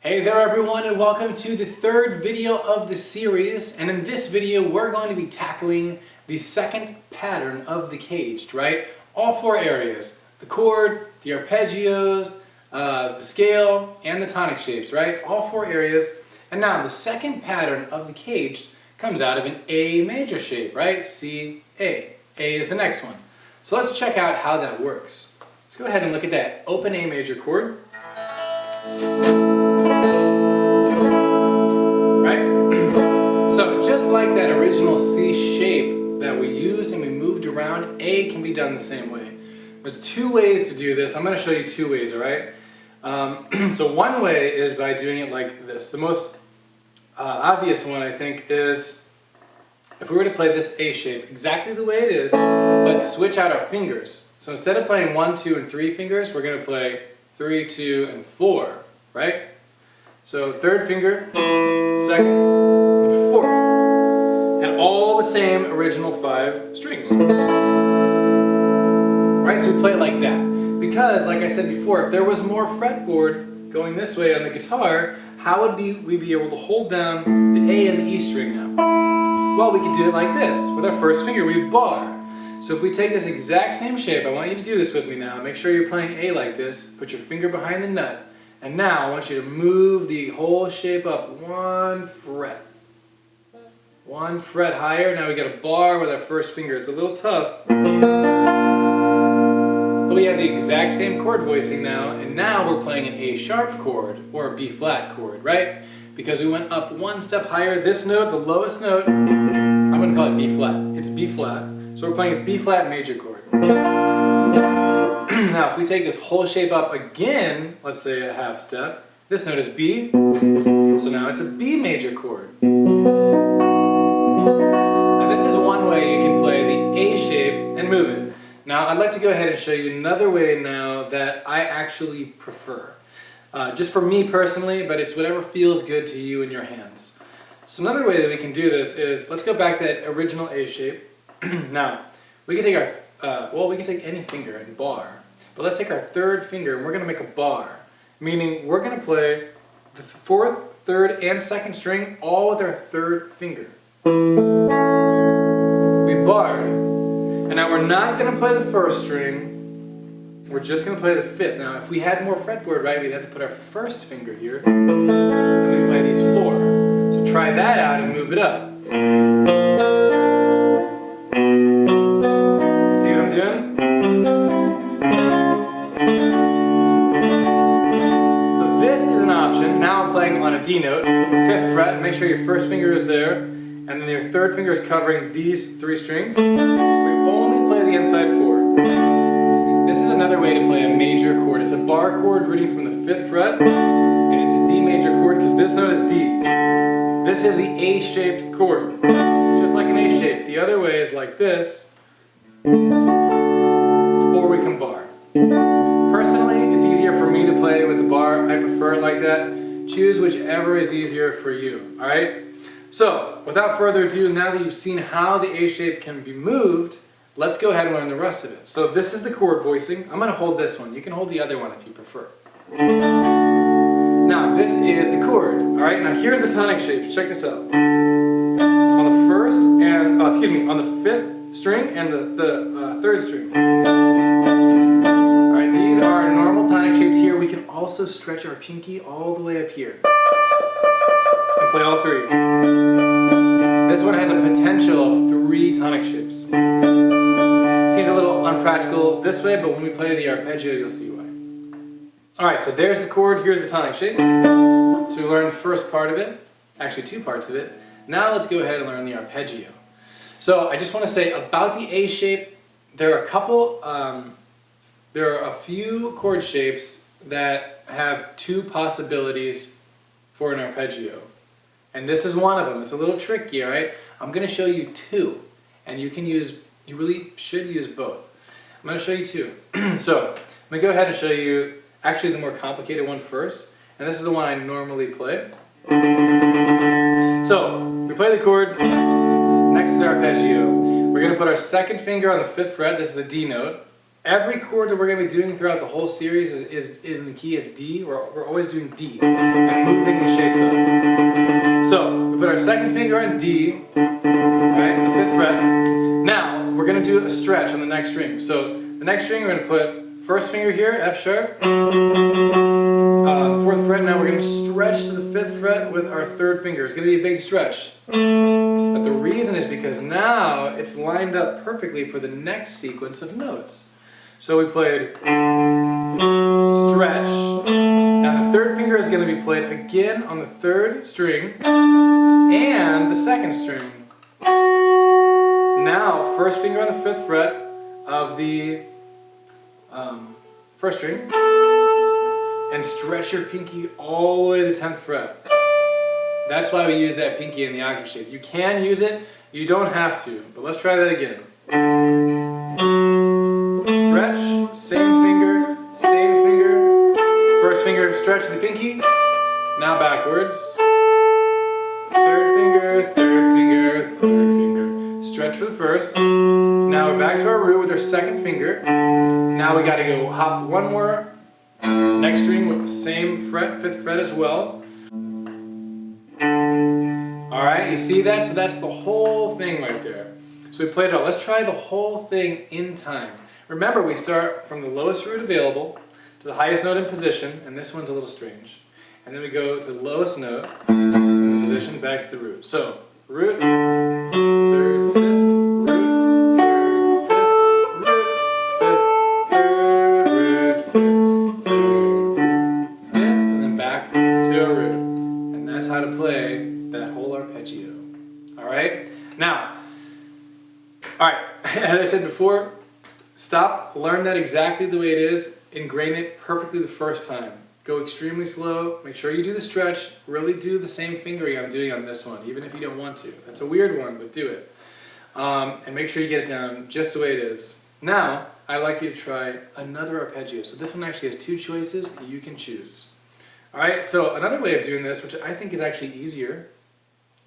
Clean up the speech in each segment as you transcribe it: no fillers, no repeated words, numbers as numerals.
Hey there everyone, and welcome to the third video of the series. And in this video we're going to be tackling the second pattern of the CAGED, right? All four areas: the chord, the arpeggios, the scale, and the tonic shapes, right? All four areas. And now the second pattern of the CAGED comes out of an A major shape, right? C, A. A is the next one. So let's check out how that works. Let's go ahead and look at that open A major chord. So just like that original C shape that we used and we moved around, A can be done the same way. There's two ways to do this. I'm going to show you two ways, all right? So one way is by doing it like this. The most obvious one, I think, is if we were to play this A shape exactly the way it is, but switch out our fingers. So instead of playing 1, 2, and 3 fingers, we're going to play 3, 2, and 4, right? So third finger, second, and fourth. And all the same original 5 strings. Right, so we play it like that. Because, like I said before, if there was more fretboard going this way on the guitar, how would we be able to hold down the A and the E string now? Well, we could do it like this. With our first finger, we bar. So if we take this exact same shape, I want you to do this with me now. Make sure you're playing A like this. Put your finger behind the nut. And now I want you to move the whole shape up 1 fret. 1 fret higher. Now we got a bar with our first finger. It's a little tough. But we have the exact same chord voicing now, and now we're playing an A sharp chord or a B flat chord, right? Because we went up 1 step higher. This note, the lowest note, I'm going to call it B flat. It's B flat. So we're playing a B flat major chord. Now if we take this whole shape up again, let's say a half step, this note is B, so now it's a B major chord. Now this is one way you can play the A shape and move it. Now I'd like to go ahead and show you another way now that I actually prefer. Just for me personally, but it's whatever feels good to you in your hands. So another way that we can do this is, let's go back to that original A shape. Now, we can take we can take any finger and bar. But let's take our third finger and we're going to make a bar. Meaning we're going to play the 4th, 3rd, and 2nd string all with our third finger. We barred. And now we're not going to play the 1st string. We're just going to play the 5th. Now if we had more fretboard, right, we'd have to put our 1st finger here. And we play these 4. So try that out and move it up. See what I'm doing? So this is an option. Now I'm playing on a D note, the 5th fret. Make sure your 1st finger is there, and then your 3rd finger is covering these 3 strings. We only play the inside 4. This is another way to play a major chord. It's a bar chord reading from the 5th fret, and it's a D major chord because this note is D. This is the A-shaped chord. It's just like an A shape. The other way is like this, or we can bar. Personally, it's easier for me to play with the bar. I prefer it like that. Choose whichever is easier for you, all right? So, without further ado, now that you've seen how the A shape can be moved, let's go ahead and learn the rest of it. So this is the chord voicing. I'm going to hold this one. You can hold the other one if you prefer. Now, this is the chord, all right? Now, here's the tonic shapes. Check this out. On the 1st and, on the 5th string and the 3rd string. All right, these are normal tonic shapes here. We can also stretch our pinky all the way up here and play all 3. This one has a potential of 3 tonic shapes. Seems a little unpractical this way, but when we play the arpeggio, you'll see why. Alright, so there's the chord, here's the tonic shapes. So we learned the first part of it, actually 2 parts of it. Now let's go ahead and learn the arpeggio. So I just want to say about the A shape, there are a few chord shapes that have 2 possibilities for an arpeggio. And this is one of them. It's a little tricky, alright? I'm going to show you 2, and you really should use both. I'm going to show you 2. So I'm going to go ahead and show you actually the more complicated one first, and this is the one I normally play. So we play the chord, next is our arpeggio. We're going to put our 2nd finger on the 5th fret, this is the D note, every chord that we're going to be doing throughout the whole series is in the key of D. We're always doing D and moving the shapes up. So we put our second finger on D, right, on the 5th fret. Now we're going to do a stretch on the next string. So the next string we're going to put first finger here, F sharp, the 4th fret. Now we're going to stretch to the 5th fret with our 3rd finger. It's going to be a big stretch. But the reason is because now it's lined up perfectly for the next sequence of notes. So we played stretch. Now the 3rd finger is going to be played again on the 3rd string and the 2nd string. Now 1st finger on the 5th fret of the 1st string and stretch your pinky all the way to the 10th fret. That's why we use that pinky in the octave shape. You can use it, you don't have to, but let's try that again. Stretch, same finger, 1st finger, stretch the pinky, now backwards. 3rd finger, 3rd finger, 3rd finger. Stretch for the 1st. Now we're back to our root with our 2nd finger. Now we gotta go hop one more, next string with the same fret, 5th fret as well. Alright, you see that? So that's the whole thing right there. So we played it out. Let's try the whole thing in time. Remember, we start from the lowest root available to the highest note in position, and this one's a little strange. And then we go to the lowest note in position, back to the root. So, root, 3rd, 5th, root, 3rd, 5th, root, 5th, 3rd, root, 5th, 3rd, 5th, and then back to a root. And that's how to play that whole arpeggio. Alright? Now, alright, as I said before, stop, learn that exactly the way it is, ingrain it perfectly the first time. Go extremely slow, make sure you do the stretch, really do the same fingering I'm doing on this one, even if you don't want to. That's a weird one, but do it. And make sure you get it down just the way it is. Now, I'd like you to try another arpeggio. So this one actually has 2 choices, you can choose. Alright, so another way of doing this, which I think is actually easier,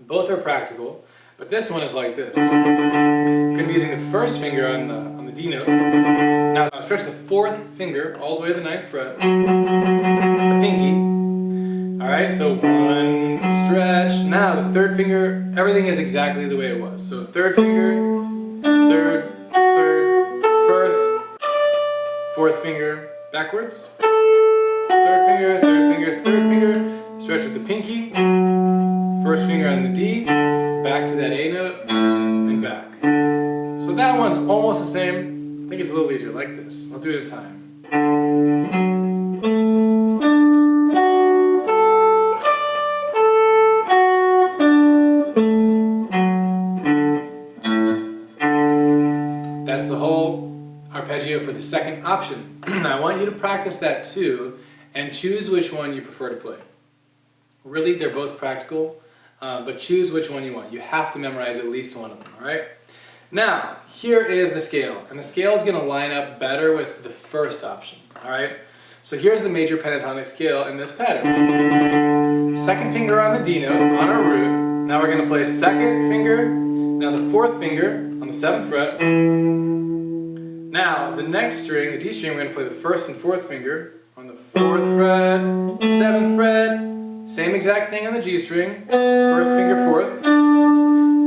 both are practical, but this one is like this. I'm going to be using the 1st finger on the D note. Now I'll stretch the 4th finger all the way to the 9th fret, the pinky. Alright, so 1, stretch. Now the 3rd finger, everything is exactly the way it was. So 3rd finger, 3rd, 1st, 4th finger, backwards. 3rd finger, 3rd finger, 3rd finger, stretch with the pinky. 1st finger on the D, back to that A note, and back. So that one's almost the same. I think it's a little easier like this. I'll do it at a time. That's the whole arpeggio for the second option. I want you to practice that too, and choose which one you prefer to play. Really, they're both practical. But choose which one you want. You have to memorize at least one of them, alright? Now, here is the scale. And the scale is going to line up better with the first option, alright? So here's the major pentatonic scale in this pattern. 2nd finger on the D note, on our root. Now we're going to play 2nd finger, now the 4th finger on the 7th fret. Now, the next string, the D string, we're going to play the 1st and 4th finger on the 4th fret, 7th fret, same exact thing on the G string, 1st finger, 4th.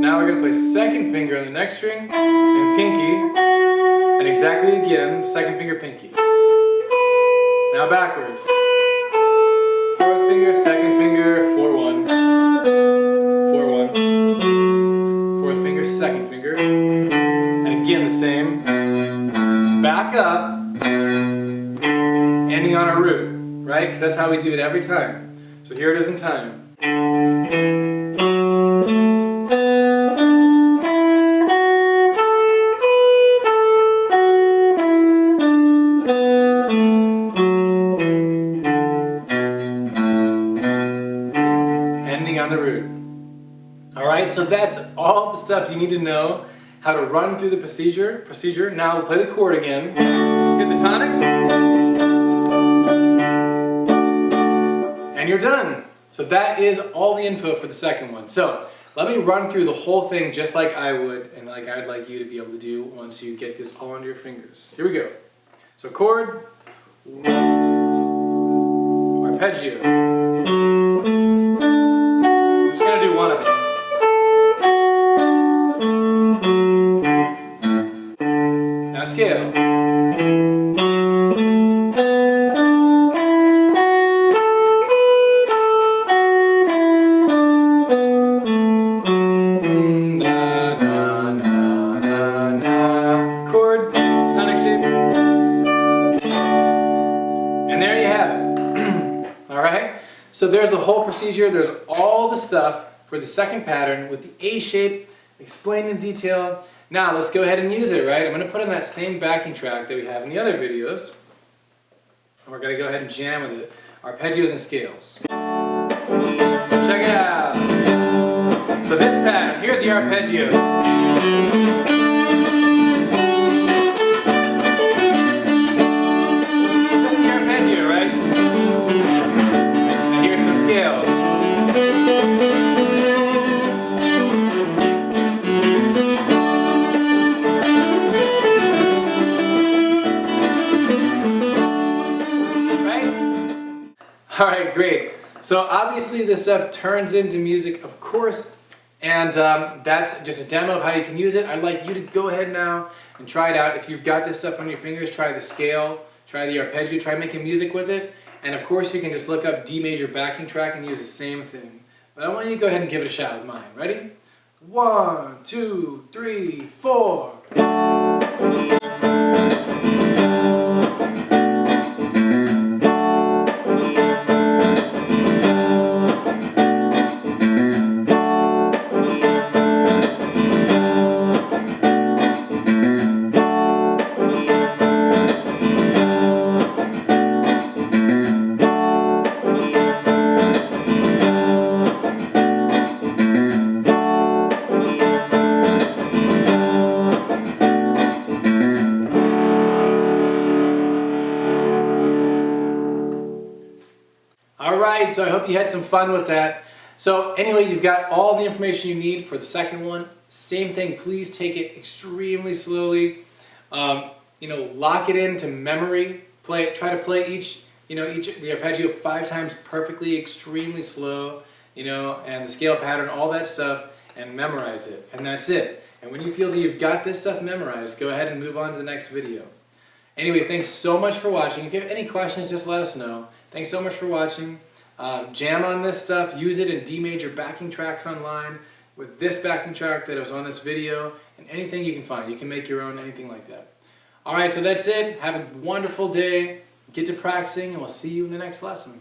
Now we're going to play 2nd finger on the next string, and pinky, and exactly again, 2nd finger, pinky. Now backwards. 4th finger, 2nd finger, 4-1, 4-1, 4th finger, 2nd finger, and again the same. Back up, ending on a root, right? Because that's how we do it every time. So here it is in time. Ending on the root. Alright, so that's all the stuff you need to know how to run through the procedure. Now we'll play the chord again. Hit the tonics. And you're done. So that is all the info for the second one. So let me run through the whole thing just like I would and like I'd like you to be able to do once you get this all under your fingers. Here we go. So chord, arpeggio. I'm just going to do one of them. Now scale. Chord, tonic shape. And there you have it. Alright? So there's the whole procedure. There's all the stuff for the second pattern with the A shape explained in detail. Now let's go ahead and use it, right? I'm going to put in that same backing track that we have in the other videos. And we're going to go ahead and jam with it. Arpeggios and scales. So check it out. So this pattern, here's the arpeggio. Just the arpeggio, right? And here's some scale. Alright, great. So obviously this stuff turns into music, of course, and that's just a demo of how you can use it. I'd like you to go ahead now and try it out. If you've got this stuff on your fingers, try the scale, try the arpeggio, try making music with it, and of course you can just look up D major backing track and use the same thing. But I want you to go ahead and give it a shot with mine. Ready? 1, 2, 3, 4. Alright, so I hope you had some fun with that. So anyway, you've got all the information you need for the second one. Same thing, please take it extremely slowly. Lock it into memory. Play it, try to play the arpeggio 5 times perfectly, extremely slow, and the scale pattern, all that stuff, and memorize it. And that's it. And when you feel that you've got this stuff memorized, go ahead and move on to the next video. Anyway, thanks so much for watching. If you have any questions, just let us know. Thanks so much for watching. Jam on this stuff. Use it in D major backing tracks online with this backing track that was on this video, and anything you can find. You can make your own, anything like that. Alright, so that's it. Have a wonderful day. Get to practicing, and we'll see you in the next lesson.